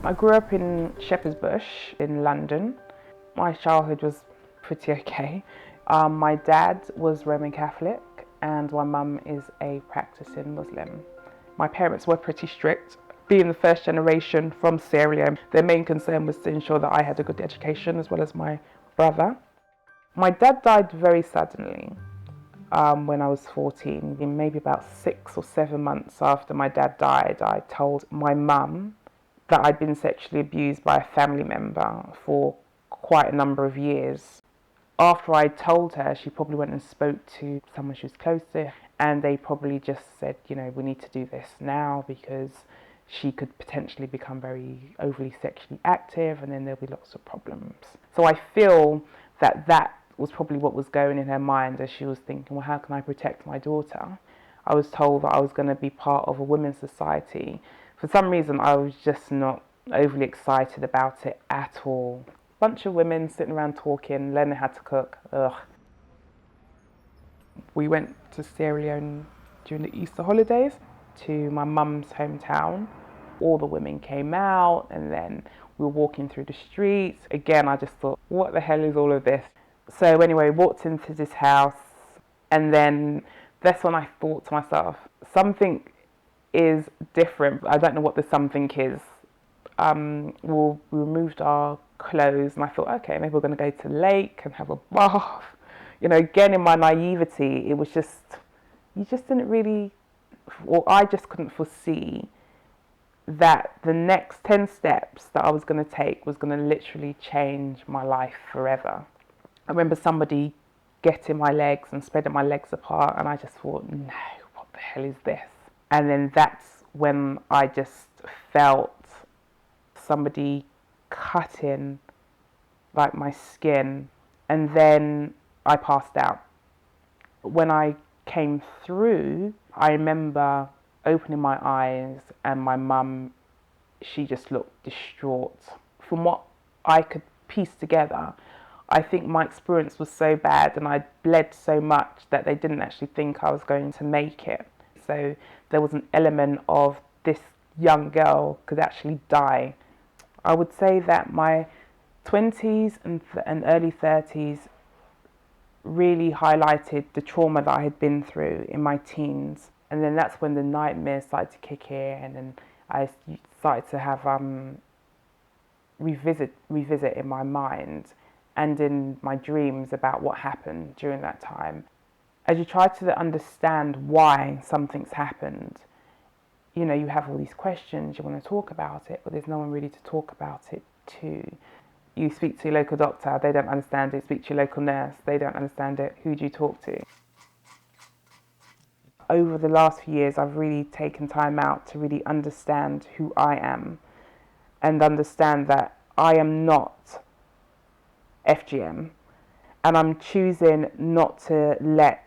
I grew up in Shepherd's Bush in London. My childhood was pretty okay. My dad was Roman Catholic and my mum is a practicing Muslim. My parents were pretty strict. Being the first generation from Sierra Leone, their main concern was to ensure that I had a good education as well as my brother. My dad died very suddenly when I was 14. Maybe about 6 or 7 months after my dad died, I told my mum that I'd been sexually abused by a family member for quite a number of years. After I told her, she probably went and spoke to someone she was close to, and they probably just said, you know, we need to do this now because she could potentially become very overly sexually active and then there'll be lots of problems. So I feel that that was probably what was going in her mind as she was thinking, well, how can I protect my daughter? I was told that I was going to be part of a women's society. For some reason, I was just not overly excited about it at all. Bunch of women sitting around talking, learning how to cook. Ugh. We went to Sierra Leone during the Easter holidays to my mum's hometown. All the women came out and then we were walking through the streets. Again, I just thought, what the hell is all of this? So anyway, walked into this house and then that's when I thought to myself, something is different. I don't know what the something is. We removed our clothes and I thought, okay, maybe we're going to go to the lake and have a bath. You know, again, in my naivety, it was just, you just didn't really, or I just couldn't foresee that the next 10 steps that I was going to take was going to literally change my life forever. I remember somebody getting my legs and spreading my legs apart and I just thought, no, what the hell is this? And then that's when I just felt somebody cutting like my skin, and then I passed out. When I came through, I remember opening my eyes and my mum, she just looked distraught. From what I could piece together, I think my experience was so bad and I bled so much that they didn't actually think I was going to make it. So there was an element of this young girl could actually die. I would say that my 20s and early 30s really highlighted the trauma that I had been through in my teens. And then that's when the nightmares started to kick in and I started to have revisit in my mind and in my dreams about what happened during that time. As you try to understand why something's happened, you know, you have all these questions, you want to talk about it, but there's no one really to talk about it to. You speak to your local doctor, they don't understand it. Speak to your local nurse, they don't understand it. Who do you talk to? Over the last few years, I've really taken time out to really understand who I am and understand that I am not FGM, and I'm choosing not to let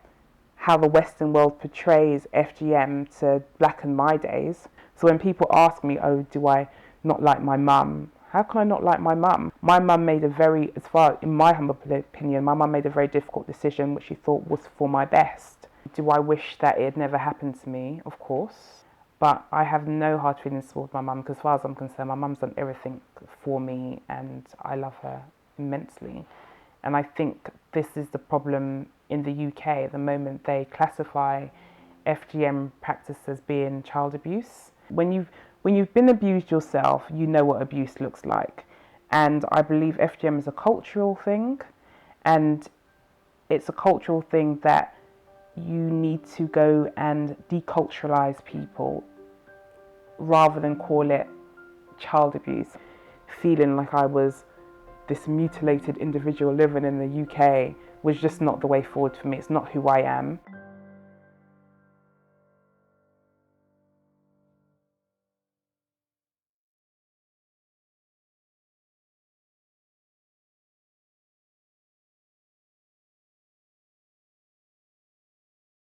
how the Western world portrays FGM to blacken my days. So when people ask me, oh, do I not like my mum? How can I not like my mum? My mum made a very, as far in my humble opinion, my mum made a very difficult decision which she thought was for my best. Do I wish that it had never happened to me? Of course. But I have no hard feelings towards my mum because as far as I'm concerned, my mum's done everything for me and I love her immensely. And I think this is the problem in the UK at the moment. They classify FGM practice as being child abuse. When you've been abused yourself, you know what abuse looks like. And I believe FGM is a cultural thing, and it's a cultural thing that you need to go and deculturalize people rather than call it child abuse. Feeling like I was this mutilated individual living in the UK was just not the way forward for me. It's not who I am.